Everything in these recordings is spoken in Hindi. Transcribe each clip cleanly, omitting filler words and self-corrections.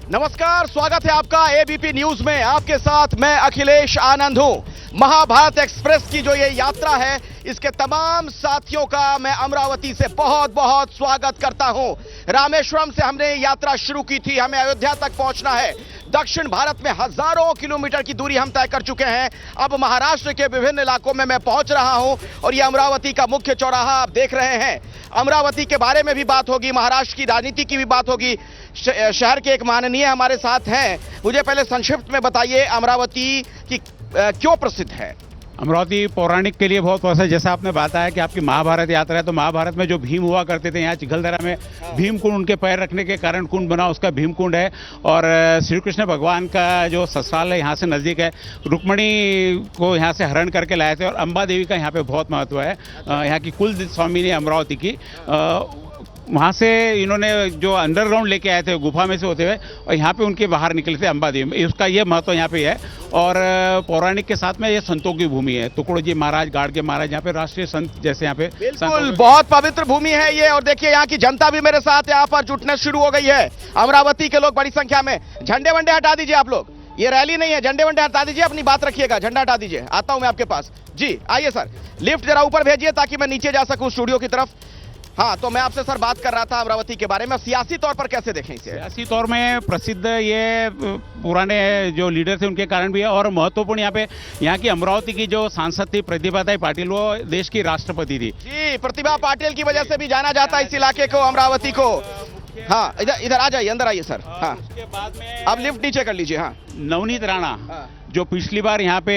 नमस्कार, स्वागत है आपका एबीपी न्यूज में। आपके साथ मैं अखिलेश आनंद हूं। महाभारत एक्सप्रेस की जो ये यात्रा है, इसके तमाम साथियों का मैं अमरावती से बहुत बहुत स्वागत करता हूं। रामेश्वरम से हमने यात्रा शुरू की थी, हमें अयोध्या तक पहुंचना है। दक्षिण भारत में हजारों किलोमीटर की दूरी हम तय कर चुके हैं। अब महाराष्ट्र के विभिन्न इलाकों में मैं पहुंच रहा हूं और ये अमरावती का मुख्य चौराहा आप देख रहे हैं। अमरावती के बारे में भी बात होगी, महाराष्ट्र की राजनीति की भी बात होगी। शहर के एक माननीय हमारे साथ हैं। मुझे पहले संक्षिप्त में बताइए, अमरावती की क्यों प्रसिद्ध है? अमरावती पौराणिक के लिए बहुत प्रसिद्ध है। जैसा आपने बताया कि आपकी महाभारत यात्रा है, तो महाभारत में जो भीम हुआ करते थे, यहाँ चिखलदरा में भीम कुंड, उनके पैर रखने के कारण कुंड बना, उसका भीम कुंड है। और श्री कृष्ण भगवान का जो ससुराल है यहाँ से नज़दीक है। रुक्मणी को यहाँ से हरण करके लाए थे और अम्बा देवी का यहाँ पे बहुत महत्व है। यहाँ की कुल स्वामिनी अमरावती की, वहाँ से इन्होंने जो अंडरग्राउंड लेके आए थे गुफा में से होते हुए, और यहाँ पे उनके बाहर निकले थे अम्बा देवी। उसका ये महत्व यहाँ पे है। और पौराणिक के साथ में ये संतों की भूमि है। टुकड़ो जी महाराज, गाड़गे महाराज, यहाँ पे राष्ट्रीय संत जैसे यहाँ पे बिल्कुल बहुत पवित्र भूमि है ये। और देखिए यहाँ की जनता भी मेरे साथ यहाँ पर जुटने शुरू हो गई है। अमरावती के लोग बड़ी संख्या में। झंडे वंडे हटा दीजिए आप लोग, ये रैली नहीं है। झंडे वंडे हटा दीजिए, अपनी बात रखिएगा। झंडा हटा दीजिए, आता हूं मैं आपके पास। जी आइए सर, लिफ्ट जरा ऊपर भेजिए ताकि मैं नीचे जा सकूं स्टूडियो की तरफ। हाँ, तो मैं आपसे सर बात कर रहा था अमरावती के बारे में। सियासी तौर पर कैसे देखें इसे? सियासी तौर में प्रसिद्ध ये पुराने जो लीडर थे उनके कारण भी है। और महत्वपूर्ण यहाँ की अमरावती की जो सांसद थी प्रतिभाताई पाटिल, वो देश की राष्ट्रपति थी। जी, प्रतिभा पाटिल की वजह से भी जाना जाता है इस इलाके को, अमरावती को। हाँ, इधर आ जाइए, अंदर आइए सर। हाँ, उसके बाद में आप लिफ्ट नीचे कर लीजिए। हाँ, नवनीत राणा, जो पिछली बार यहाँ पे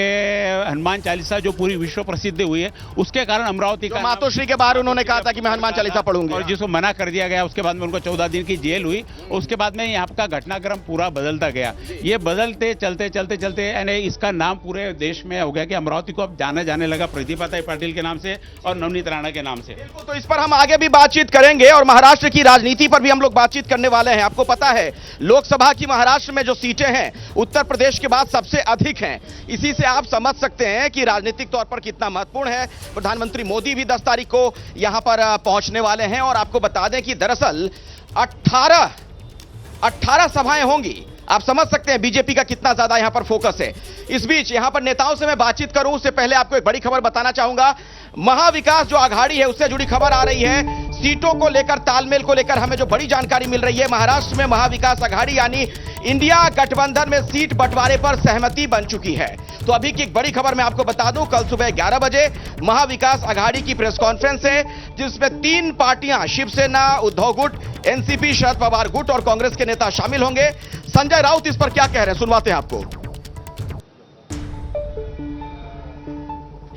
हनुमान चालीसा जो पूरी विश्व प्रसिद्ध हुई है, उसके कारण अमरावती का मातोश्री के बाहर उन्होंने कहा था कि मैं हनुमान चालीसा पढ़ूंगी, और जिसको मना कर दिया गया। उसके बाद में उनको 14 दिन की जेल हुई। उसके बाद में यहाँ का घटनाक्रम पूरा बदलता गया। ये बदलते चलते यानी इसका नाम पूरे देश में हो गया कि अमरावती को अब जाना जाने लगा प्रतिभाताई पाटिल के नाम से और नवनीत राणा के नाम से। तो इस पर हम आगे भी बातचीत करेंगे और महाराष्ट्र की राजनीति पर भी हम लोग बातचीत करने वाले हैं। आपको पता है लोकसभा की महाराष्ट्र में जो सीटें हैं उत्तर प्रदेश के बाद सबसे अधिक हैं। इसी से आप समझ सकते हैं कि राजनीतिक तौर पर कितना महत्वपूर्ण है। प्रधानमंत्री मोदी भी 10 तारीख को यहां पर पहुंचने वाले हैं। और आपको बता दें कि दरअसल 18 सभाएं होंगी। आप समझ सकते हैं बीजेपी का कितना ज्यादा यहां पर फोकस है। इस बीच यहां पर नेताओं से मैं बातचीत करूं उससे पहले आपको एक बड़ी खबर बताना चाहूंगा। महाविकास जो आघाड़ी है उससे जुड़ी खबर आ रही है। सीटों को लेकर, तालमेल को लेकर हमें जो बड़ी जानकारी मिल रही है, महाराष्ट्र में महाविकास आघाड़ी यानी इंडिया गठबंधन में सीट बंटवारे पर सहमति बन चुकी है। तो अभी की एक बड़ी खबर मैं आपको बता दूं, कल सुबह 11 बजे महाविकास आघाड़ी की प्रेस कॉन्फ्रेंस है, जिसमें 3 पार्टियां, शिवसेना, उद्धव गुट, एनसीपी, शरद पवार गुट और कांग्रेस के नेता शामिल होंगे। संजय राउत इस पर क्या कह रहे हैं, सुनवाते हैं आपको।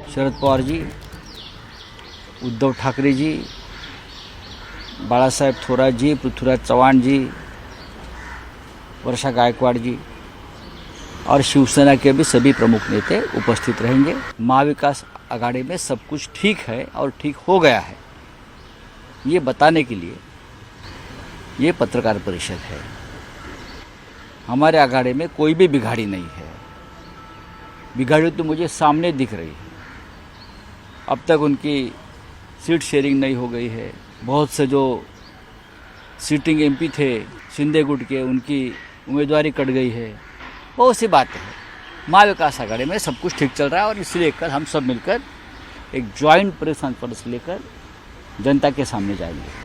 शरद पवार जी, उद्धव ठाकरे जी, बाला साहेब थोरात जी, पृथ्वीराज चव्हाण जी, वर्षा गायकवाड़ जी और शिवसेना के भी सभी प्रमुख नेता उपस्थित रहेंगे। महाविकास आघाड़ी में सब कुछ ठीक है और ठीक हो गया है, ये बताने के लिए ये पत्रकार परिषद है। हमारे आघाड़ी में कोई भी बिगाड़ी नहीं है। बिगाड़ी तो मुझे सामने दिख रही है। अब तक उनकी सीट शेयरिंग नहीं हो गई है। बहुत से जो सीटिंग एमपी थे शिंदे गुट के, उनकी उम्मीदवारी कट गई है। बहुत सी बातें हैं। महाविकास आघाड़ी में सब कुछ ठीक चल रहा है और इसलिए कल हम सब मिलकर एक ज्वाइंट प्रेस कॉन्फ्रेंस लेकर जनता के सामने जाएंगे।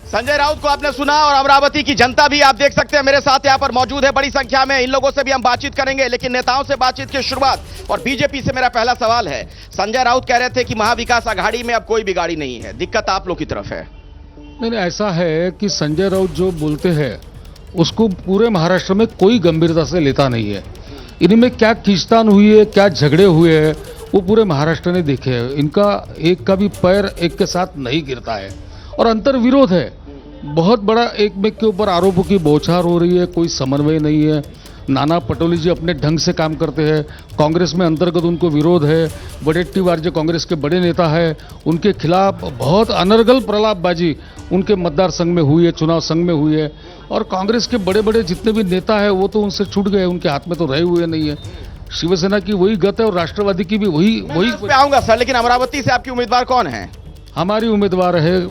संजय राउत को आपने सुना और अमरावती की जनता भी आप देख सकते हैं मेरे साथ यहां पर मौजूद है बड़ी संख्या में। इन लोगों से भी हम बातचीत करेंगे, लेकिन नेताओं से बातचीत की शुरुआत और बीजेपी से मेरा पहला सवाल है। संजय राउत कह रहे थे कि महाविकास आघाड़ी में अब कोई बिगाड़ी नहीं है, दिक्कत आप लोग की तरफ है। नहीं, ऐसा है कि संजय राउत जो बोलते हैं उसको पूरे महाराष्ट्र में कोई गंभीरता से लेता नहीं है। इनमें क्या खींचतान हुई है, क्या झगड़े हुए हैं, वो पूरे महाराष्ट्र ने देखे हैं। इनका एक का भी पैर एक के साथ नहीं गिरता है और अंतर विरोध है बहुत बड़ा। एक में के ऊपर आरोपों की बौछार हो रही है, कोई समन्वय नहीं है। नाना पटोले जी अपने ढंग से काम करते हैं। कांग्रेस में अंतर्गत उनको विरोध है। वडेट्टीवार जो कांग्रेस के बड़े नेता है, उनके खिलाफ बहुत अनर्गल प्रलापबाजी उनके मतदार संघ में हुई है, चुनाव संघ में हुई है। और कांग्रेस के बड़े बड़े जितने भी नेता है वो तो उनसे छूट गए, उनके हाथ में तो रहे हुए नहीं है। शिवसेना की वही गत है और राष्ट्रवादी की भी वही पे आऊंगा सर, लेकिन अमरावती से आपकी उम्मीदवार कौन है? हमारी उम्मीदवार है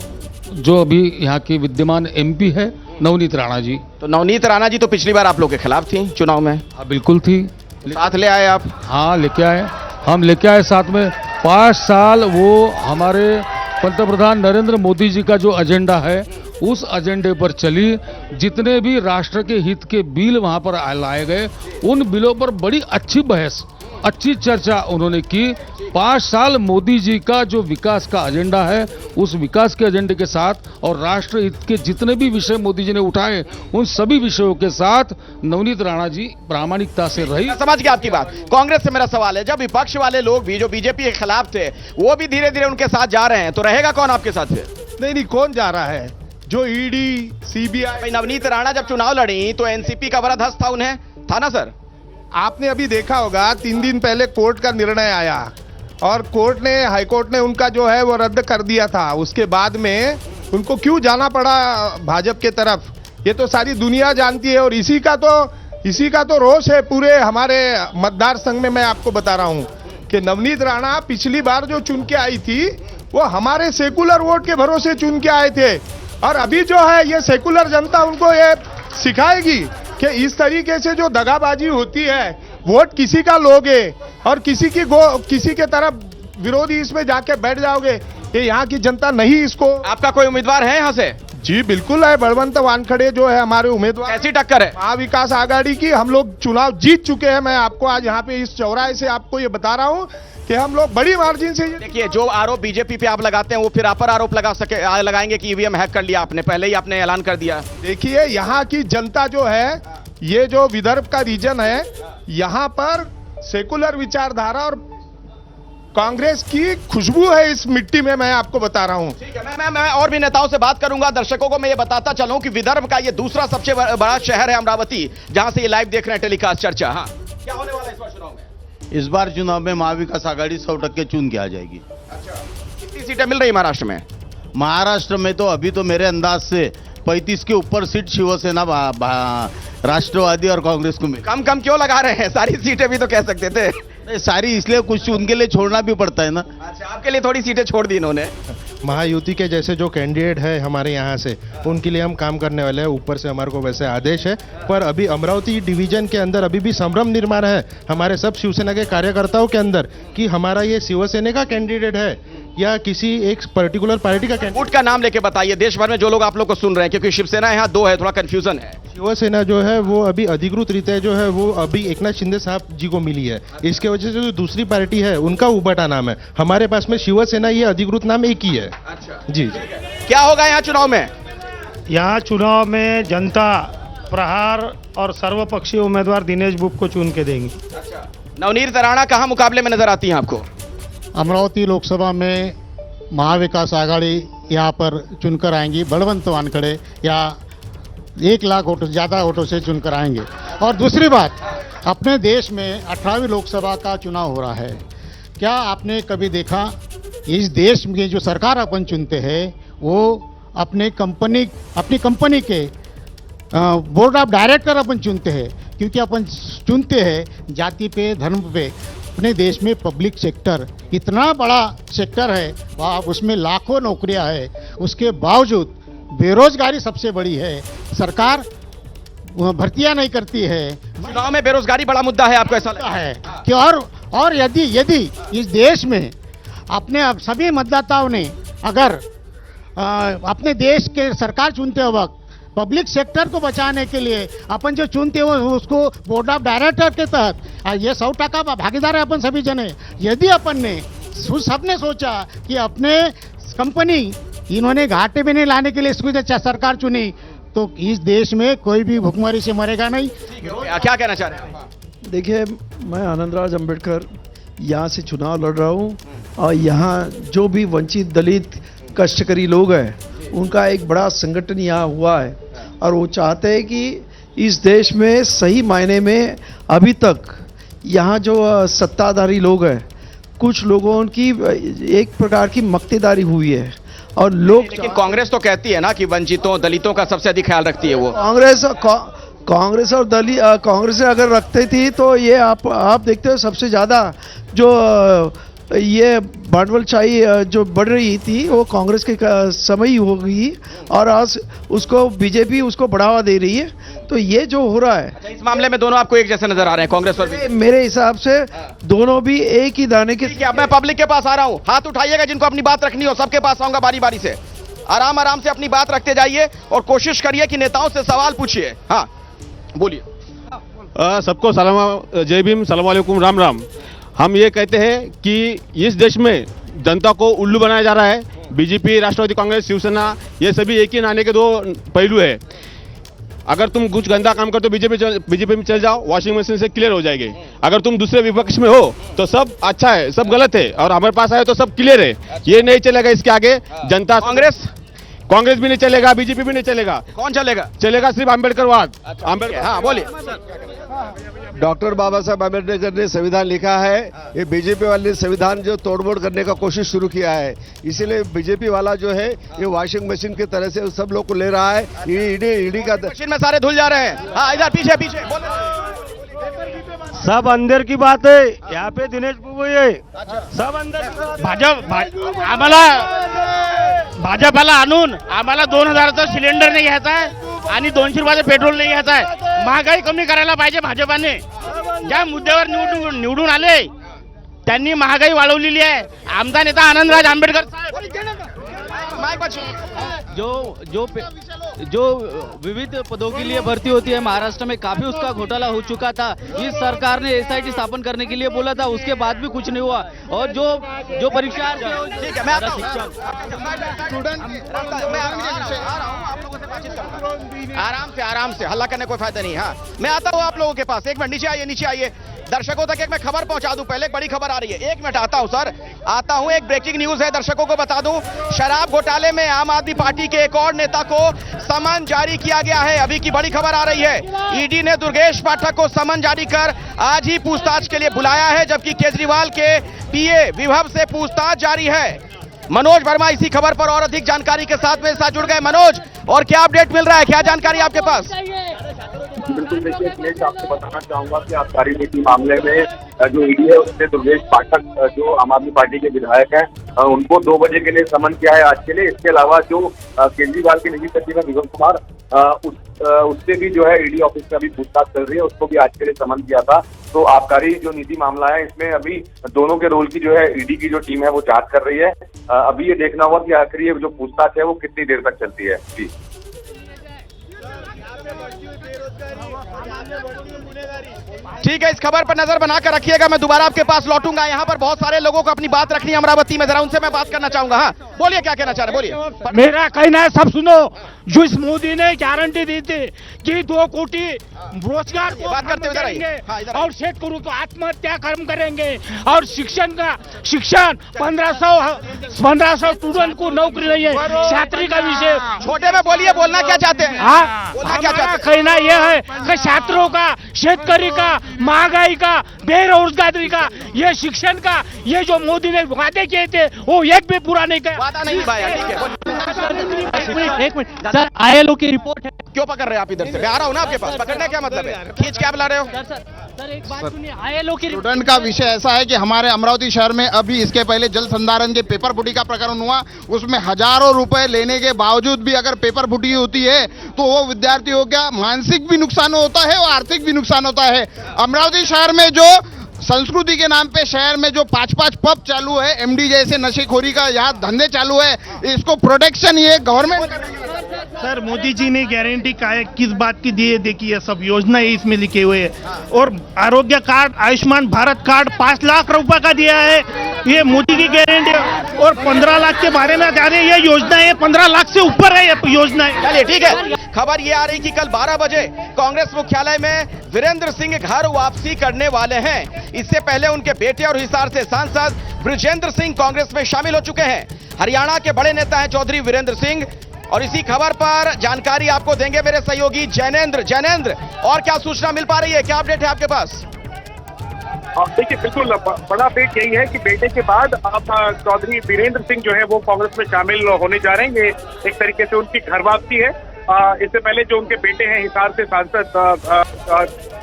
जो अभी यहाँ की विद्यमान एमपी है नवनीत राणा जी। तो नवनीत राणा जी तो पिछली बार आप लोग के खिलाफ थी चुनाव में, हाँ बिल्कुल थी। साथ ले आए आप। हाँ लेके आए, हम लेके आए साथ में। 5 साल वो हमारे पंतप्रधान नरेंद्र मोदी जी का जो एजेंडा है उस एजेंडे पर चली। जितने भी राष्ट्र के हित के बिल वहां पर लाए गए, उन बिलों पर बड़ी अच्छी बहस, अच्छी चर्चा उन्होंने की। 5 साल मोदी जी का जो विकास का एजेंडा है, उस विकास के एजेंडे के साथ और राष्ट्र हित के जितने भी विषय मोदी जी ने उठाए, उन सभी विषयों के साथ नवनीत राणा जी प्रामाणिकता से रही। मैं समझ गया आपकी बात। कांग्रेस से मेरा सवाल है, जब विपक्ष वाले लोग भी जो बीजेपी के खिलाफ थे वो भी धीरे धीरे उनके साथ जा रहे हैं, तो रहेगा कौन आपके साथ फिर? नहीं, कौन जा रहा है? जो ईडी सीबीआई। नवनीत राणा जब चुनाव लड़ी तो एनसीपी का वरद हस्त था, उन्हें था ना सर? आपने अभी देखा होगा 3 दिन पहले कोर्ट का निर्णय आया और कोर्ट ने, हाई कोर्ट ने उनका जो है वो रद्द कर दिया था। उसके बाद में उनको क्यों जाना पड़ा भाजपा के तरफ, ये तो सारी दुनिया जानती है। और इसी का तो रोष है पूरे हमारे मतदार संघ में। मैं आपको बता रहा हूं कि नवनीत राणा पिछली बार जो चुन के आई थी वो हमारे सेकुलर वोट के भरोसे चुन के आए थे, और अभी जो है ये सेकुलर जनता उनको ये सिखाएगी कि इस तरीके से जो दगाबाजी होती है, वोट किसी का लोगे और किसी के तरफ विरोधी इसमें जाके बैठ जाओगे, ये यहाँ की जनता नहीं इसको। आपका कोई उम्मीदवार है यहाँ से? जी बिल्कुल है, बलवंत वानखड़े जो है हमारे उम्मीदवार। कैसी टक्कर है? महाविकास आघाड़ी की। हम लोग चुनाव जीत चुके हैं। मैं आपको आज यहाँ पे इस चौराहे से आपको ये बता रहा हूँ कि हम लोग बड़ी मार्जिन से। देखिए, जो आरोप बीजेपी पे आप लगाते हैं वो फिर आप पर आरोप लगाएंगे कि ईवीएम हैक कर लिया आपने, पहले ही आपने ऐलान कर दिया। देखिए, यहाँ की जनता जो है, ये जो विदर्भ का रीजन है, यहाँ पर सेकुलर विचारधारा और कांग्रेस की खुशबू है इस मिट्टी में। मैं आपको बता रहा हूँ। ठीक है, मैं और भी नेताओं से बात करूंगा। दर्शकों को मैं ये बताता चलूं कि विदर्भ का ये दूसरा सबसे बड़ा शहर है अमरावती, जहां से ये लाइव देख रहे हैं टेलीकास्ट चर्चा। हाँ, क्या होने वाला है इस बार चुनाव में? इस बार चुनाव में महाविकास आघाड़ी 100% चुन के आ जाएगी। अच्छा, कितनी सीटें मिल रही महाराष्ट्र में? महाराष्ट्र में तो अभी तो मेरे अंदाज से 35 के ऊपर सीट शिवसेना, राष्ट्रवादी और कांग्रेस को मिली। कम क्यों लगा रहे हैं? सारी सीटें भी तो कह सकते थे। सारी इसलिए कुछ उनके लिए छोड़ना भी पड़ता है ना। अच्छा, आपके लिए थोड़ी सीटें छोड़ दी इन्होंने। महायुति के जैसे जो कैंडिडेट है हमारे यहाँ से, उनके लिए हम काम करने वाले हैं। ऊपर से हमारे को वैसे आदेश है, पर अभी अमरावती डिवीजन के अंदर अभी भी संभ्रम निर्माण है हमारे सब शिवसेना के कार्यकर्ताओं के अंदर कि हमारा ये शिवसेना का कैंडिडेट है या किसी एक पर्टिकुलर पार्टी का कैंडिडेट। गुट का नाम लेके बताइए देश भर में जो लोग आप लोग को सुन रहे हैं, क्योंकि शिवसेना यहाँ 2 है, थोड़ा कंफ्यूजन है। शिवसेना जो है वो अभी अधिकृत रीते जो है वो अभी एकनाथ शिंदे साहब जी को मिली है। इसके वजह से जो दूसरी पार्टी है उनका उबाटा नाम है। हमारे पास में शिवसेना ये अधिकृत नाम एक ही है। अच्छा जी। क्या होगा यहाँ चुनाव में? यहाँ चुनाव में जनता प्रहार और सर्वपक्षीय उम्मीदवार दिनेश बुक को चुन के देंगी। अच्छा, नवनीत राणा कहाँ मुकाबले में नजर आती हैं आपको? अमरावती लोकसभा में महाविकास आघाड़ी यहाँ पर चुनकर आएंगी। बलवंत वानखड़े या 1 लाख वोटों ज़्यादा वोटों से चुनकर आएंगे। और दूसरी बात, अपने देश में 18वीं लोकसभा का चुनाव हो रहा है। क्या आपने कभी देखा इस देश में जो सरकार अपन चुनते हैं वो अपनी कंपनी के बोर्ड ऑफ डायरेक्टर अपन चुनते हैं, क्योंकि अपन चुनते हैं जाति पे, धर्म पे। अपने देश में पब्लिक सेक्टर इतना बड़ा सेक्टर है, वहाँ उसमें लाखों नौकरियां है, उसके बावजूद बेरोजगारी सबसे बड़ी है। सरकार भर्तियां नहीं करती है। चुनाव में बेरोजगारी बड़ा मुद्दा है, आपको ऐसा लगता है कि और यदि इस देश में अपने सभी मतदाताओं ने अगर अपने देश के सरकार चुनते वक्त पब्लिक सेक्टर को बचाने के लिए अपन जो चुनते हो उसको बोर्ड ऑफ डायरेक्टर के तहत ये 100% भागीदार है अपन सभी जने। यदि अपन ने सबने सोचा कि अपने कंपनी इन्होंने घाटे में नहीं लाने के लिए इसको सरकार चुनी, तो इस देश में कोई भी भुखमरी से मरेगा नहीं। क्या कहना चाह रहे हैं? देखिए, मैं आनंदराज अंबेडकर यहाँ से चुनाव लड़ रहा हूँ और यहाँ जो भी वंचित, दलित, कष्टकरी लोग हैं उनका एक बड़ा संगठन यहाँ हुआ है और वो चाहते हैं कि इस देश में सही मायने में अभी तक यहाँ जो सत्ताधारी लोग हैं, कुछ लोगों की एक प्रकार की मक्तेदारी हुई है और लोग। लेकिन कांग्रेस तो कहती है ना कि वंचितों, दलितों का सबसे अधिक ख्याल रखती है वो। कांग्रेस और कांग्रेस अगर रखते थी तो ये आप देखते हो सबसे ज़्यादा जो ये भांडवलशाही जो बढ़ रही थी वो कांग्रेस के समय ही हो गई और आज उसको बीजेपी उसको बढ़ावा दे रही है। तो ये जो हो रहा है इस मामले में दोनों आपको एक जैसे नजर आ रहे हैं, कांग्रेस और बीजेपी? मेरे हिसाब से दोनों भी एक ही दाने के। ठीक है, अब मैं पब्लिक के पास आ रहा हूं, हाथ उठाइएगा जिनको अपनी बात रखनी हो, सबके पास आऊंगा बारी बारी से। आराम आराम से अपनी बात रखते जाइए और कोशिश करिए कि नेताओं से सवाल पूछिए। हाँ बोलिए। सबको सलाम, जय भीम, सलाम वालेकुम, राम राम। हम ये कहते हैं कि इस देश में जनता को उल्लू बनाया जा रहा है। बीजेपी, राष्ट्रवादी कांग्रेस, शिवसेना, ये सभी एक ही नाणे के दो पहलू है। अगर तुम कुछ गंदा काम करते हो बीजेपी में चल जाओ, वॉशिंग मशीन से क्लियर हो जाएंगे। अगर तुम दूसरे विपक्ष में हो तो सब अच्छा है, सब गलत है, और हमारे पास आए तो सब क्लियर है। ये नहीं चलेगा, इसके आगे जनता। कांग्रेस भी नहीं चलेगा, बीजेपी भी नहीं चलेगा। कौन चलेगा? चलेगा सिर्फ आम्बेडकरवाद। आम्बेडकर, हाँ बोलिए। डॉक्टर बाबा साहब आम्बेडकर ने संविधान लिखा है, ये बीजेपी वाले ने संविधान जो तोड़मोड़ करने का कोशिश शुरू किया है। इसीलिए बीजेपी वाला जो है ये वॉशिंग मशीन की तरह से सब लोग को ले रहा है। ईडी का मशीन में सारे धुल जा रहे हैं। हाँ इधर पीछे पीछे सब अंदर की बात है। यहाँ पे दिनेश बुबू ये सब अंदर भाजपाला आणून आम्हाला 2000चा सिलेंडर नाही घ्यायचा आहे आणि 200 रुपयाचं पेट्रोल नाही घ्यायचं आहे। महागाई कमी करायला पाहिजे भाजपाने। ज्या मुद्द्यावर निवडून आले त्यांनी महागाई वाढवलेली आहे। आमचा नेता आनंदराज आंबेडकर जो विविध पदों के लिए भर्ती होती है महाराष्ट्र में, काफी उसका घोटाला हो चुका था। इस सरकार ने एसआईटी स्थापन करने के लिए बोला था, उसके बाद भी कुछ नहीं हुआ। और जो परीक्षा ठीक है, मैं आता हूं। आराम से हल्ला करने कोई फायदा नहीं। हाँ मैं आता हूँ आप लोगों के पास। एक मिनट, नीचे आइए। दर्शकों तक एक मैं खबर पहुंचा दूं, पहले एक बड़ी खबर आ रही है। एक मिनट, आता हूं सर, आता हूं। एक ब्रेकिंग न्यूज है, दर्शकों को बता दूं। शराब घोटाले में आम आदमी पार्टी के एक और नेता को समन जारी किया गया है। अभी की बड़ी खबर आ रही है, ईडी ने दुर्गेश पाठक को समन जारी कर आज ही पूछताछ के लिए बुलाया है, जबकि केजरीवाल के पीए विभव से पूछताछ जारी है। मनोज वर्मा इसी खबर पर और अधिक जानकारी के साथ मेरे साथ जुड़ गए। मनोज, और क्या अपडेट मिल रहा है, क्या जानकारी आपके पास? बिल्कुल, देखिए अखिलेश, आपको बताना चाहूंगा कि आबकारी नीति मामले में जो ईडी है उसने दुर्गेश पाठक जो आम आदमी पार्टी के विधायक हैं उनको 2 बजे के लिए समन किया है आज के लिए। इसके अलावा जो केजरीवाल के निजी सचिव है विगम कुमार, उससे भी जो है ईडी ऑफिस में अभी पूछताछ चल रही है, उसको भी आज के लिए समन किया था। तो आबकारी जो नीति मामला है इसमें अभी दोनों के रोल की जो है ईडी की जो टीम है वो जांच कर रही है। अभी ये देखना होगा कि आखिर ये जो पूछताछ है वो कितनी देर तक चलती है। जी ठीक है, इस खबर पर नजर बनाकर रखिएगा। मैं दोबारा आपके पास लौटूंगा। यहाँ पर बहुत सारे लोगों को अपनी बात रखनी है अमरावती में, जरा उनसे मैं बात करना चाहूंगा। हाँ बोलिए, क्या कहना चाह रहे, बोलिए। मेरा कहना है, सब सुनो। जो इस मोदी ने गारंटी दी थी कि 2 कोटी रोजगार को बात करते हुए और शेतकरी को आत्महत्या कम करेंगे, और शिक्षण 1500 स्टूडेंट को नौकरी नहीं है, छात्री का विषय। छोटे में बोलिए, बोलना क्या चाहते हैं? हाँ, हमारा कहना यह है कि छात्रों का, शेतकरी का, महंगाई का, बेरोजगारी का, ये शिक्षण का, ये जो मोदी ने वादे किए थे वो एक भी पूरा नहीं किया। वादा नहीं भाई, एक मिनट सर, आईएलओ की रिपोर्ट है। क्यों पकड़ रहे हैं आप? इधर से मैं आ रहा हूँ ना आपके पास। पकड़ने क्या मतलब है? खींच क्या बुला रहे हो? सर एक बात सुनिए, आईएलओ की स्टूडेंट का विषय ऐसा है कि हमारे अमरावती शहर में अभी इसके पहले जल संधारण के पेपर फुटी का प्रकरण हुआ, उसमें हजारों रुपए लेने के बावजूद भी अगर पेपर फुटी होती है तो वो विद्यार्थियों का मानसिक भी नुकसान होता है और आर्थिक भी नुकसान होता है। अमरावती शहर में जो संस्कृति के नाम पे शहर में जो 5-5 पब चालू है, एमडी जैसे नशेखोरी का यहाँ धंधे चालू है, इसको प्रोटेक्शन ये गवर्नमेंट। सर, मोदी जी ने गारंटी किस बात की दी है? देखिए सब योजना है इसमें लिखे हुए है, और आरोग्य कार्ड, आयुष्मान भारत कार्ड 5 लाख रुपए का दिया है, ये मोदी की गारंटी। और 15 लाख के बारे में जा रहे हैं, ये योजना है 15 लाख से ऊपर है ये योजना है। चलिए ठीक है, खबर ये आ रही कि कल 12 बजे कांग्रेस मुख्यालय में वीरेंद्र सिंह घर वापसी करने वाले हैं। इससे पहले उनके बेटे और हिसार से सांसद बृजेंद्र सिंह कांग्रेस में शामिल हो चुके हैं। हरियाणा के बड़े नेता हैं चौधरी वीरेंद्र सिंह, और इसी खबर पर जानकारी आपको देंगे मेरे सहयोगी जैनेंद्र। और क्या सूचना मिल पा रही है, क्या अपडेट है आपके पास? देखिए, बिल्कुल बड़ा अपडेट यही है कि बेटे के बाद अब चौधरी वीरेंद्र सिंह जो है वो कांग्रेस में शामिल होने जा रहे हैं। ये एक तरीके से उनकी घर वापसी है। इससे पहले जो उनके बेटे हैं हिसार से सांसद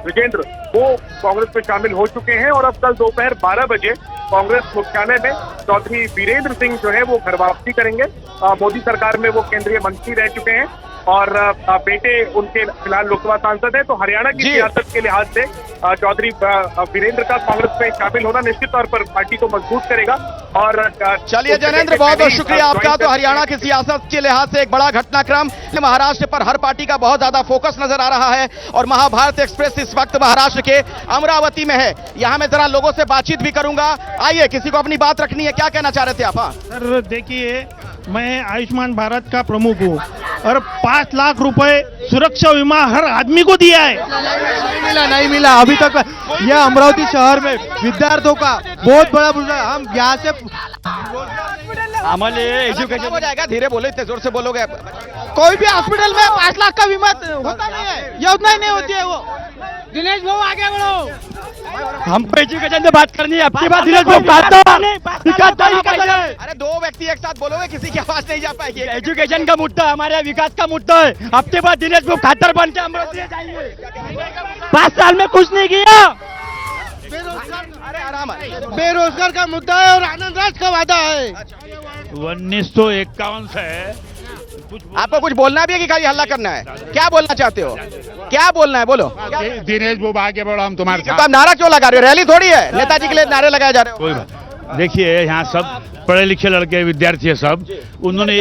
बृजेंद्र, वो कांग्रेस में शामिल हो चुके हैं, और अब कल दोपहर 12 बजे कांग्रेस मुख्यालय में चौधरी वीरेंद्र सिंह जो है वो घर वापसी करेंगे। मोदी सरकार में वो केंद्रीय मंत्री रह चुके हैं और बेटे उनके फिलहाल लोकसभा सांसद है। तो हरियाणा की सियासत के लिहाज से चौधरी वीरेंद्र का कांग्रेस में शामिल होना निश्चित तौर पर पार्टी को मजबूत करेगा। और चलिए जैनेंद्र, बहुत बहुत शुक्रिया आपका। तो हरियाणा की सियासत के लिहाज से एक बड़ा घटनाक्रम, महाराष्ट्र पर हर पार्टी का बहुत ज्यादा फोकस नजर आ रहा है और महाभारत एक्सप्रेस इस वक्त महाराष्ट्र के अमरावती में है। यहां मैं जरा लोगों से बातचीत भी करूंगा। आइए, किसी को अपनी बात रखनी है, क्या कहना चाह रहे थे आप? सर देखिए, मैं आयुष्मान भारत का प्रमुख हूँ और 5 लाख रुपए सुरक्षा बीमा हर आदमी को दिया है। नहीं मिला अभी तक। यह अमरावती शहर में विद्यार्थियों का बहुत बड़ा मुद्दा। हम यहाँ से हमारे एजुकेशन हो जाएगा, धीरे बोलो, इतने जोर से बोलोगे। कोई भी हॉस्पिटल में 5 लाख का बीमा होता नहीं है, योजना ही नहीं होती है। वो दिनेश भाऊ आगे बढ़ो, हमको एजुकेशन से बात करनी है। आपकी बात दिनेश भाऊ अरे दो व्यक्ति एक साथ बोलोगे, किसी की आवाज नहीं जा पाएगी। एजुकेशन का मुद्दा हमारे विकास का मुद्दा है। हफ्ते बाद दिनेश भाऊ खातर बन के अमरावती जाएंगे। 5 साल में कुछ नहीं किया। अरे आराम है, बेरोजगार का मुद्दा है और आनंद राज का वादा है। 1951 से आपको कुछ बोलना भी है कि खाली हल्ला करना है? क्या बोलना चाहते हो, क्या बोलना है, बोलो। दिनेश बाबू आगे बढ़ो, हम तुम्हारे तो आप नारा क्यों लगा रहे हो? रैली थोड़ी है, नेताजी के लिए नारे लगाए जा रहे हो। कोई बात देखिए, यहाँ सब पढ़े लिखे लड़के विद्यार्थी है सब। उन्होंने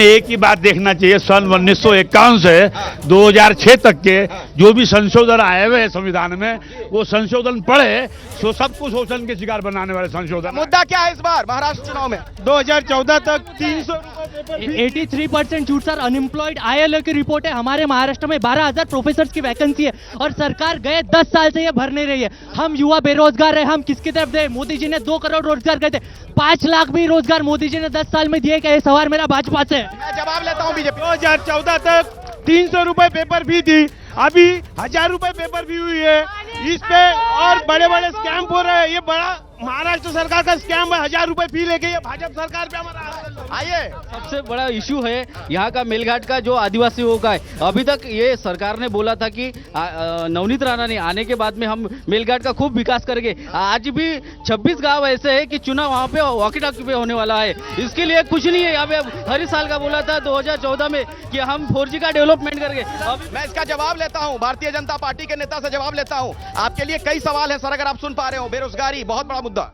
एक ही बात देखना चाहिए, सन 1951 से 2006 तक के जो भी संशोधन आए हुए हैं संविधान में, वो संशोधन पढ़े तो सबको शोषण के शिकार बनाने वाले संशोधन। मुद्दा क्या है इस बार महाराष्ट्र चुनाव में? 2014 तक 83% झूठ सर। अनएम्प्लॉयड ILO की रिपोर्ट है, हमारे महाराष्ट्र में 12,000 प्रोफेसर्स की वैकेंसी है और सरकार गए 10 साल से ये भर नहीं रही है। हम युवा बेरोजगार है, हम किसकी तरफ दे? मोदी जी ने 2 करोड़ रोजगार गए थे, 5 लाख भी रोजगार मोदी जी ने 10 साल में दिए क्या? ये सवाल मेरा भाजपा से। मैं जवाब लेता हूँ बीजेपी। 2014 तक 300 रुपए पेपर फी थी, अभी 1000 रुपए पेपर फी हुई है। इस पे और बड़े बड़े स्कैम हो रहे हैं। ये बड़ा महाराष्ट्र सरकार का स्कैम है, 1000 रुपए फी लेके ये भाजपा सरकार पे हमारा। आइए, सबसे बड़ा इशू है यहाँ का मेलघाट का, जो आदिवासियों का है। अभी तक ये सरकार ने बोला था कि नवनीत राणा ने आने के बाद में हम मेलघाट का खूब विकास करेंगे। आज भी 26 गांव ऐसे है कि चुनाव वहाँ पे वॉकी टॉकी पे होने वाला है। इसके लिए कुछ नहीं है। अभी हर साल का बोला था 2014 में कि हम 4G का डेवलपमेंट करेंगे। मैं इसका जवाब लेता हूं, भारतीय जनता पार्टी के नेता से जवाब लेता हूं। आपके लिए कई सवाल है सर, अगर आप सुन पा रहे हो। बेरोजगारी बहुत बड़ा मुद्दा।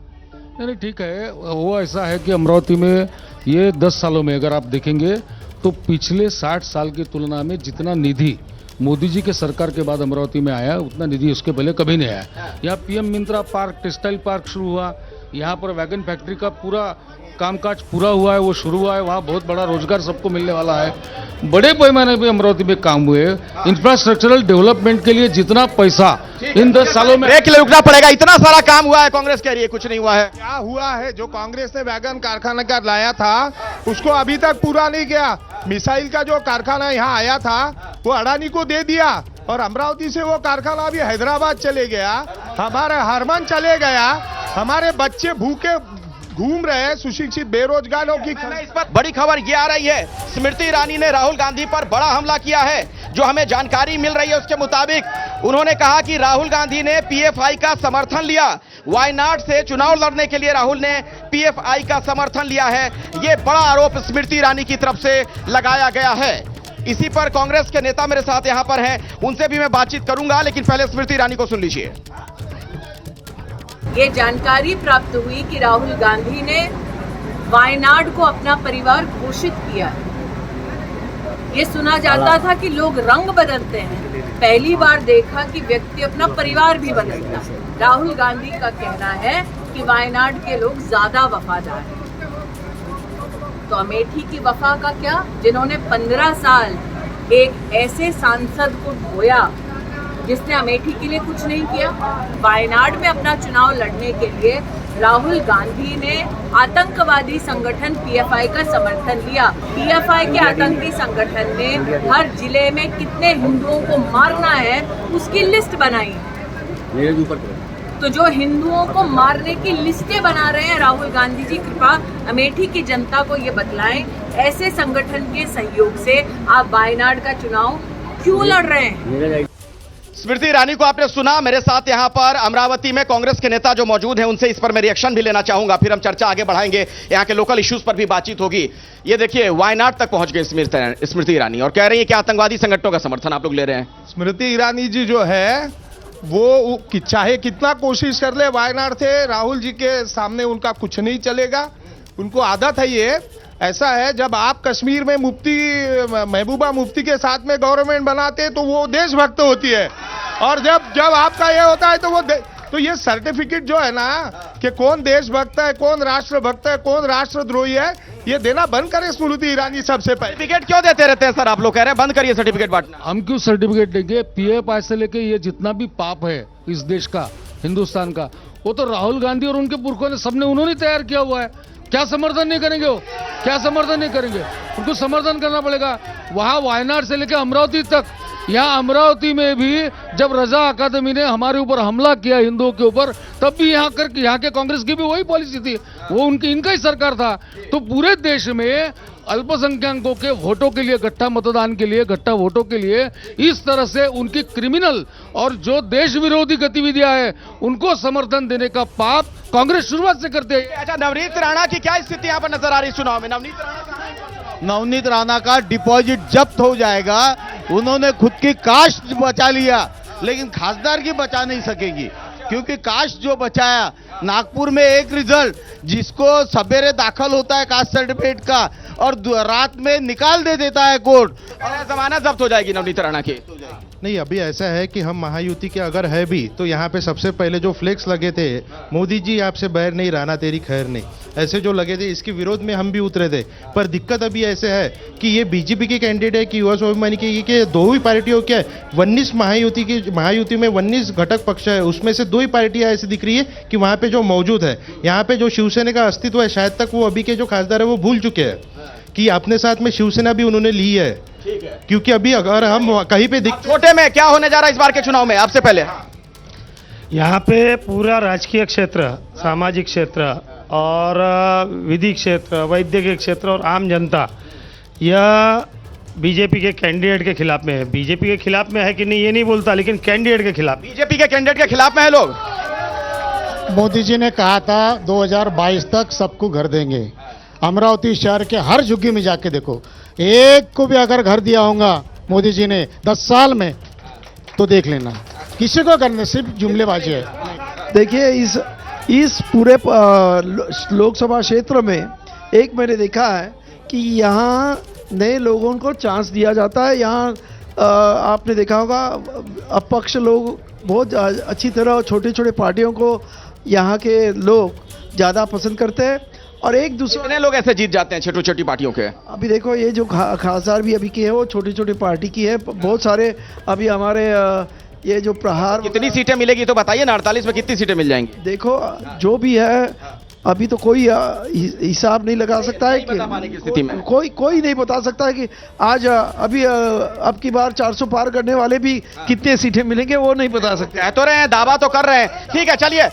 नहीं ठीक है, वो ऐसा है कि अमरावती में ये 10 सालों में अगर आप देखेंगे तो पिछले 60 साल की तुलना में जितना निधि मोदी जी के सरकार के बाद अमरावती में आया, उतना निधि उसके पहले कभी नहीं आया। यहाँ PM Myntra park, textile park शुरू हुआ, यहाँ पर वैगन फैक्ट्री का पूरा कामकाज पूरा हुआ है, वो शुरू हुआ है। वहाँ बहुत बड़ा रोजगार सबको मिलने वाला है। बड़े पैमाने पे अमरावती में काम हुए। इंफ्रास्ट्रक्चरल डेवलपमेंट के लिए जितना पैसा इन 10 सालों में एक लिए रुकना पड़ेगा। इतना सारा काम हुआ है, कांग्रेस कह रही है कुछ नहीं हुआ है। क्या हुआ है? जो कांग्रेस ने वैगन कारखाना का लाया था उसको अभी तक पूरा नहीं किया। मिसाइल का जो कारखाना यहाँ आया था वो अडानी को दे दिया और अमरावती से वो कारखाना अभी हैदराबाद चले गया, हमारे हरमन चले गया। हमारे बच्चे भूखे घूम रहे हैं, सुशिक्षित बेरोजगारों की। इस पर बड़ी खबर ये आ रही है, स्मृति ईरानी ने राहुल गांधी पर बड़ा हमला किया है। जो हमें जानकारी मिल रही है उसके मुताबिक उन्होंने कहा कि राहुल गांधी ने PFI का समर्थन लिया। वायनाड से चुनाव लड़ने के लिए राहुल ने PFI का समर्थन लिया है। ये बड़ा आरोप स्मृति ईरानी की तरफ से लगाया गया है। इसी पर कांग्रेस के नेता मेरे साथ यहां पर हैं, उनसे भी मैं बातचीत करूंगा, लेकिन पहले स्मृति ईरानी को सुन लीजिए। ये जानकारी प्राप्त हुई कि राहुल गांधी ने वायनाड को अपना परिवार घोषित किया है। ये सुना जाता था कि लोग रंग बदलते हैं, पहली बार देखा कि व्यक्ति अपना परिवार भी बदलता है। राहुल गांधी का कहना है कि वायनाड के लोग ज्यादा वफादार हैं। तो अमेठी की वफा का क्या, जिन्होंने 15 साल एक ऐसे सांसद को ढोया जिसने अमेठी के लिए कुछ नहीं किया। वायनाड में अपना चुनाव लड़ने के लिए राहुल गांधी ने आतंकवादी संगठन PFI का समर्थन लिया। PFI के आतंकी संगठन ने हर जिले में कितने हिंदुओं को मारना है उसकी लिस्ट बनाई। तो जो हिंदुओं को मारने की लिस्टें बना रहे हैं राहुल गांधी जी, कृपा अमेठी की जनता को ये बतलाएं, ऐसे संगठन के सहयोग से आप वायनाड का चुनाव क्यों लड़ रहे हैं? स्मृति ईरानी को आपने सुना। मेरे साथ यहां पर अमरावती में कांग्रेस के नेता जो मौजूद हैं, उनसे इस पर मैं रिएक्शन भी लेना चाहूंगा, फिर हम चर्चा आगे बढ़ाएंगे, यहां के लोकल इश्यूज पर भी बातचीत होगी। ये देखिए, वायनाड तक पहुंच गए स्मृति ईरानी और कह रही है कि आतंकवादी संगठनों का समर्थन आप लोग ले रहे हैं। स्मृति ईरानी जी जो है वो चाहे कितना कोशिश कर ले, वायनाड से राहुल जी के सामने उनका कुछ नहीं चलेगा। उनको आदत है ये, ऐसा है जब आप कश्मीर में मुफ्ती महबूबा मुफ्ती के साथ में गवर्नमेंट बनाते हैं तो वो देशभक्त होती है, और जब आपका ये होता है तो ये सर्टिफिकेट जो है ना कि कौन देशभक्त है, कौन राष्ट्रभक्त है, कौन राष्ट्रद्रोही है, ये देना बंद करें स्मृति ईरानी। सबसे पहले सर्टिफिकेट क्यों देते रहते हैं सर? आप लोग कह रहे हैं बंद करिए सर्टिफिकेट बांटना। हम क्यों सर्टिफिकेट देंगे? पीएफआई से लेके ये जितना भी पाप है इस देश का, हिंदुस्तान का, वो तो राहुल गांधी और उनके पुरखों ने, सबने उन्होंने तैयार किया हुआ है। क्या समर्थन नहीं करेंगे वो? क्या समर्थन नहीं करेंगे? उनको समर्थन करना पड़ेगा। वहां वायनाड से लेकर अमरावती तक, यहाँ अमरावती में भी जब रजा अकादमी ने हमारे ऊपर हमला किया हिंदुओं के ऊपर, तब भी यहाँ के कांग्रेस की भी वही पॉलिसी थी, वो इनका ही सरकार था। तो पूरे देश में अल्पसंख्यकों के वोटों के लिए, गट्ठा मतदान के लिए, गट्ठा वोटों के लिए इस तरह से उनकी क्रिमिनल और जो देश विरोधी गतिविधियां हैं उनको समर्थन देने का पाप कांग्रेस शुरुआत से करते हैं। अच्छा, नवनीत राणा की क्या स्थिति यहाँ पर नजर आ रही चुनाव में? नवनीत राणा का डिपॉजिट जब्त हो जाएगा। उन्होंने खुद की कास्ट बचा लिया, लेकिन खासदार की बचा नहीं सकेगी, क्योंकि कास्ट जो बचाया, नागपुर में एक रिजल्ट जिसको सवेरे दाखिल होता है कास्ट सर्टिफिकेट का और रात में निकाल दे देता है कोर्ट, और जमानत जब्त हो जाएगी नवनीत राणा की। नहीं, अभी ऐसा है कि हम महायुति के अगर है भी तो यहाँ पे सबसे पहले जो फ्लेक्स लगे थे, मोदी जी आपसे बैर नहीं, राणा तेरी खैर नहीं, ऐसे जो लगे थे, इसके विरोध में हम भी उतरे थे। पर दिक्कत अभी ऐसे है कि ये बीजेपी के कैंडिडेट है कि युवा स्वाभिमानी के दो ही पार्टियों के 19 महायुति में 19 घटक पक्ष है, उसमें से 2 ही पार्टियां ऐसी दिख रही है कि वहां पे जो मौजूद है, यहाँ पे जो शिवसेना का अस्तित्व है, शायद तक वो अभी के जो खासदार है वो भूल चुके हैं कि अपने साथ में शिवसेना भी उन्होंने ली है। क्योंकि अभी अगर हम कहीं पे छोटे में क्या होने जा रहा है इस बार के चुनाव में? आपसे पहले यहाँ पे पूरा राजकीय क्षेत्र, सामाजिक क्षेत्र और विधि क्षेत्र, वैद्यकीय क्षेत्र और आम जनता यह बीजेपी के कैंडिडेट के खिलाफ में है। बीजेपी के खिलाफ में है कि नहीं ये नहीं बोलता, लेकिन कैंडिडेट के खिलाफ, बीजेपी के कैंडिडेट के खिलाफ में है लोग। मोदी जी ने कहा था 2022 तक सबको घर देंगे। अमरावती शहर के हर झुग्गी में जाके देखो, एक को भी अगर घर दिया होगा मोदी जी ने 10 साल में तो देख लेना, किसी को करने, सिर्फ जुमलेबाजी है। देखिए इस पूरे लोकसभा क्षेत्र में एक मैंने देखा है कि यहाँ नए लोगों को चांस दिया जाता है। यहाँ आपने देखा होगा अपक्ष लोग बहुत अच्छी तरह छोटे छोटे पार्टियों को यहाँ के लोग ज़्यादा पसंद करते हैं, और एक दूसरे कितने लोग ऐसे जीत जाते हैं छोटी छोटी पार्टियों के? अभी देखो ये जो खासदार भी अभी की है वो छोटी छोटी पार्टी की है। बहुत सारे अभी हमारे ये जो प्रहार, कितनी सीटें मिलेगी तो बताइए ना, 48 में कितनी सीटें मिल जाएंगी? देखो जो भी है अभी तो कोई हिसाब नहीं लगा सकता है कि स्थिति में कोई नहीं बता सकता है कि आज अभी अब की बार 400 पार करने वाले भी कितने सीटें मिलेंगे वो नहीं बता सकते। कह तो रहे हैं, दावा तो कर रहे हैं। ठीक है, चलिए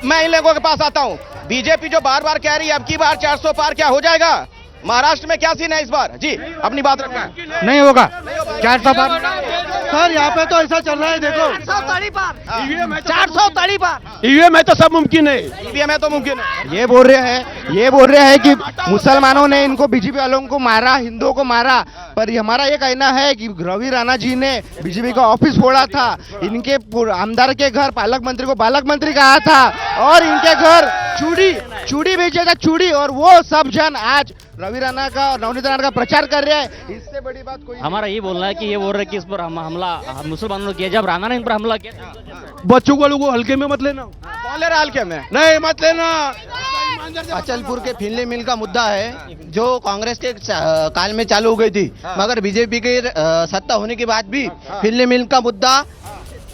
मैं इन लोगों के पास आता हूं। बीजेपी जो बार बार कह रही है अब की बार 400 पार, क्या हो जाएगा? महाराष्ट्र में क्या सीन है इस बार? जी अपनी बात रखना है। नहीं होगा 400 पार सर, यहाँ पे तो ऐसा चल रहा है, देखो 430 पार, ईवीएम में तो सब मुमकिन है, ईवीएम है तो मुमकिन है। ये बोल रहे हैं कि मुसलमानों ने इनको, बीजेपी वालों को मारा, हिंदुओं को मारा, पर हमारा ये कहना है कि रवि राणा जी ने बीजेपी का ऑफिस फोड़ा था, इनके आमदार के घर पालक मंत्री को बालक मंत्री कहा था, और इनके घर चूड़ी बेचे था, चूड़ी, और वो सब जन आज रवि राणा का और नवनीत राणा का प्रचार कर रहे हैं। इससे बड़ी बात कोई हमारा ये बोलना है कि ये बोल रहे कि इस पर हमला मुसलमानों ने किया, जब राणा ने इन पर हमला किया। बच्चों को हल्के में मत लेना। कौन ले रहा हल्के में? नहीं मत लेना। अचलपुर के फिनले मिल का मुद्दा है जो कांग्रेस के काल में चालू हो गई थी, मगर बीजेपी के सत्ता होने के बाद भी फिनले मिल का मुद्दा,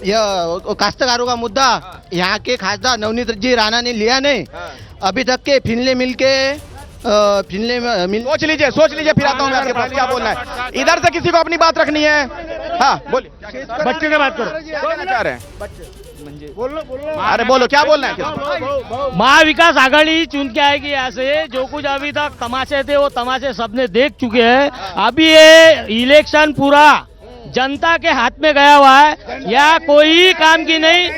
यह काश्तकारों का मुद्दा यहाँ के खासदार नवनीत जी राणा ने लिया नहीं। अभी तक के फिनले मिल के सोच लीजिए फिर आता हूँ मैं आपके पास, क्या बोलना है? इधर से किसी को अपनी बात रखनी है। हाँ बोलिए, बच्चे की बात करो, क्या चाह रहे हैं? अरे बोलो, क्या बोलना है? महाविकास आघाड़ी चुन के आएगी यहाँ से। जो कुछ अभी तक तमाशे थे वो तमाशे सबने देख चुके हैं। अभी ये इलेक्शन पूरा जनता के हाथ में गया हुआ है, या कोई काम की नहीं,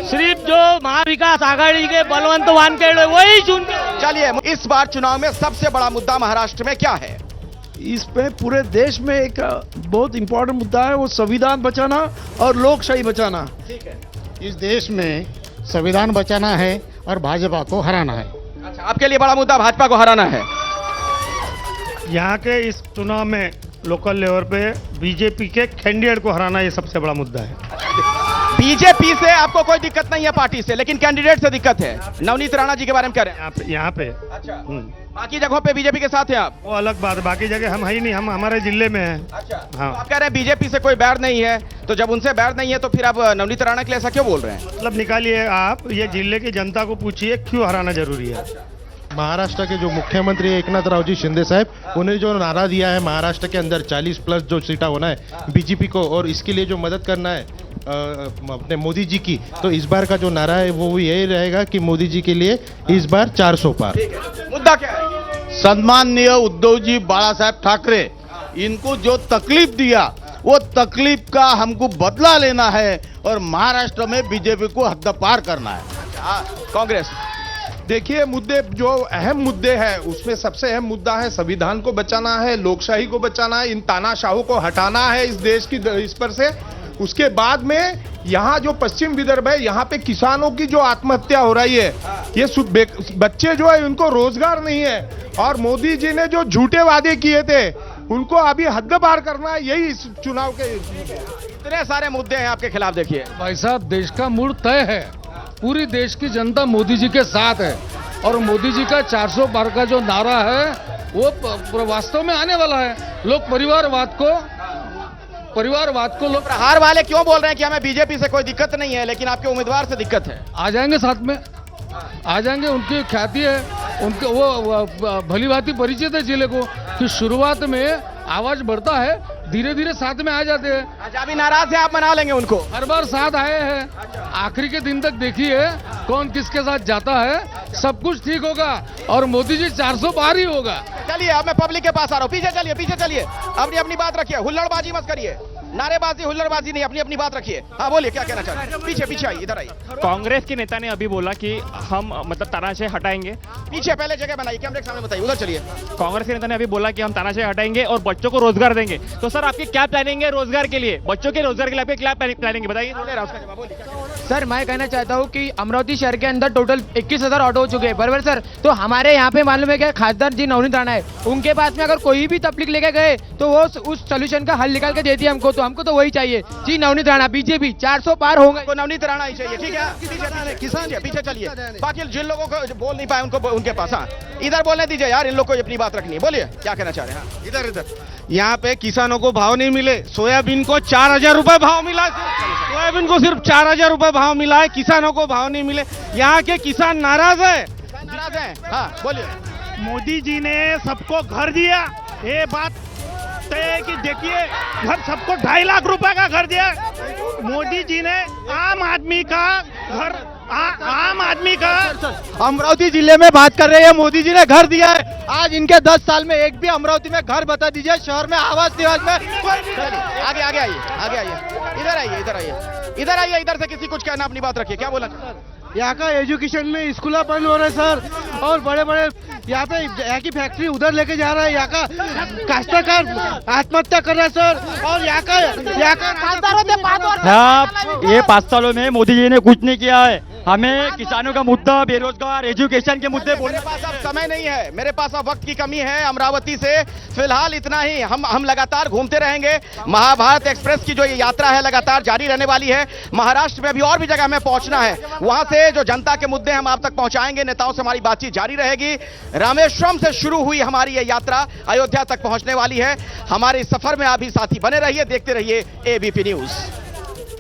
सिर्फ जो महाविकास आघाड़ी के बलवंत वानखेड़े वही चुन। चलिए, इस बार चुनाव में सबसे बड़ा मुद्दा महाराष्ट्र में क्या है? इसमें पूरे देश में एक बहुत इंपॉर्टेंट मुद्दा है, वो संविधान बचाना और लोकशाही बचाना। ठीक है, इस देश में संविधान बचाना है और भाजपा को हराना है। अच्छा, आपके लिए बड़ा मुद्दा भाजपा को हराना है। यहाँ के इस चुनाव में लोकल लेवल पे बीजेपी के कैंडिडेट को हराना ये सबसे बड़ा मुद्दा है। बीजेपी से आपको कोई दिक्कत नहीं है पार्टी से, लेकिन कैंडिडेट से दिक्कत है। नवनीत राणा जी के बारे में कह रहे हैं यहाँ पे अच्छा, बाकी जगहों पे बीजेपी के साथ हैं आप? वो अलग बात है, बाकी जगह हम है ही नहीं, हम हमारे जिले में हैं। अच्छा, हाँ। तो आप कह रहे हैं बीजेपी से कोई बैर नहीं है, तो जब उनसे बैर नहीं है तो फिर आप नवनीत राणा के लिए ऐसा क्यों बोल रहे हैं? मतलब निकालिए आप, ये जिले की जनता को पूछिए क्यों हराना जरूरी है। महाराष्ट्र के जो मुख्यमंत्री एकनाथ रावजी शिंदे साहब, उन्हें जो नारा दिया है महाराष्ट्र के अंदर 40+ जो सीटा होना है बीजेपी को, और इसके लिए जो मदद करना है अपने मोदी जी की, तो इस बार का जो नारा है वो यही रहेगा कि मोदी जी के लिए इस बार 400 पार। मुद्दा क्या है? सम्माननीय उद्धव जी बाला साहेब ठाकरे, इनको जो तकलीफ दिया वो तकलीफ का हमको बदला लेना है और महाराष्ट्र में बीजेपी को हद्दपार करना है। कांग्रेस, देखिए, मुद्दे जो अहम मुद्दे हैं उसमें सबसे अहम मुद्दा है संविधान को बचाना है, लोकशाही को बचाना है, इन तानाशाहों को हटाना है इस देश की इस पर से। उसके बाद में यहाँ जो पश्चिम विदर्भ है, यहाँ पे किसानों की जो आत्महत्या हो रही है, ये बच्चे जो है उनको रोजगार नहीं है, और मोदी जी ने जो झूठे वादे किए थे उनको अभी हद पार करना है, यही इस चुनाव के इतने सारे मुद्दे हैं आपके खिलाफ। देखिए भाई साहब, देश का मूड तय है, पूरी देश की जनता मोदी जी के साथ है, और मोदी जी का 400 पार का जो नारा है वो वास्तव में आने वाला है। लोग परिवारवाद को लोग प्रहार वाले क्यों बोल रहे हैं कि हमें बीजेपी से कोई दिक्कत नहीं है, लेकिन आपके उम्मीदवार से दिक्कत है? आ जाएंगे, साथ में आ जाएंगे, उनकी ख्याति है, उनके वो भली भांति परिचित है जिले को कि शुरुआत में आवाज बढ़ता है, धीरे धीरे साथ में आ जाते हैं। अच्छा, अभी नाराज है, आप मना लेंगे उनको? हर बार साथ आए हैं, आखिरी के दिन तक देखिए कौन किसके साथ जाता है, सब कुछ ठीक होगा और मोदी जी 400 पार ही होगा। चलिए, अब मैं पब्लिक के पास आ रहा हूँ, पीछे चलिए, अपनी अपनी बात रखिए, हुल्लड़बाजी मत करिए, नारेबाजी हुल्लड़बाजी नहीं, अपनी अपनी बात रखिए। हाँ बोलिए, क्या कहना चाहते हैं? पीछे आइए, इधर आइए। कांग्रेस के नेता ने अभी बोला कि हम मतलब तानाशाही हटाएंगे। पीछे पहले जगह बनाइए, कैमरे के सामने बताइए, उधर चलिए। कांग्रेस के नेता ने अभी बोला कि हम तानाशाही हटाएंगे और बच्चों को रोजगार देंगे। तो सर, आपकी क्या प्लानिंग है रोजगार के लिए, बच्चों के रोजगार के लिए आपकी क्या प्लानिंग है, बताइए। सर, मैं कहना चाहता हूँ कि अमरावती शहर के अंदर टोटल 21,000 ऑटो हो चुके हैं, बराबर सर। तो हमारे यहाँ पे मालूम है क्या, खासदार जी नवनीत राणा है, उनके पास में अगर कोई भी तकलीफ लेके गए तो वो उस सोल्यूशन का हल निकाल के देती है हमको, तो हमको तो वही चाहिए जी। नवनीत राणा, बीजेपी 400 पार होंगे, नवनीत राणा ही चाहिए। ठीक है, किसान पीछे चलिए, बाकी जिन लोगों को बोल नहीं पाए उनको उनके पास। हाँ, इधर बोलने दीजिए यार, इन लोग को अपनी बात रखनी है। बोलिए, क्या कहना चाह रहे हैं? इधर यहाँ पे किसानों को भाव नहीं मिले, सोयाबीन को 4,000 रुपए भाव मिला, सोयाबीन को सिर्फ 4,000 रुपए भाव मिला है, किसानों को भाव नहीं मिले। यहाँ के किसान नाराज है। हाँ बोलिए। मोदी जी ने सबको घर दिया, ये बात तय है कि देखिए, घर सबको 2.5 लाख रुपए का घर दिया मोदी जी ने। आम आदमी का घर, आम आदमी का अमरावती जिले में बात कर रहे हैं, मोदी जी ने घर दिया है। आज इनके 10 साल में एक भी अमरावती में घर बता दीजिए, शहर में आवास निवास में। आगे आइए, इधर आइए, इधर से किसी कुछ कहना, अपनी बात रखिए, क्या बोला? यहाँ का एजुकेशन में स्कूल बंद हो रहे हैं सर, और बड़े बड़े यहाँ पे यहाँ की फैक्ट्री उधर लेके जा रहा है, यहाँ का काश्तकार आत्महत्या कर रहा है सर, और यहाँ का ये 5 सालों में मोदी जी ने कुछ नहीं किया है। हमें किसानों का मुद्दा, बेरोजगार, एजुकेशन के मुद्दे बोलने। मेरे पास अब समय नहीं है, मेरे पास अब वक्त की कमी है। अमरावती से फिलहाल इतना ही। हम लगातार घूमते रहेंगे। महाभारत एक्सप्रेस की जो ये यात्रा है लगातार जारी रहने वाली है। महाराष्ट्र में भी और भी जगह हमें पहुंचना है, वहां से जो जनता के मुद्दे हम आप तक पहुंचाएंगे। नेताओं से हमारी बातचीत जारी रहेगी। रामेश्वरम से शुरू हुई हमारी ये यात्रा अयोध्या तक पहुंचने वाली है। हमारे इस सफर में आप भी साथी बने रहिए, देखते रहिए एबीपी न्यूज।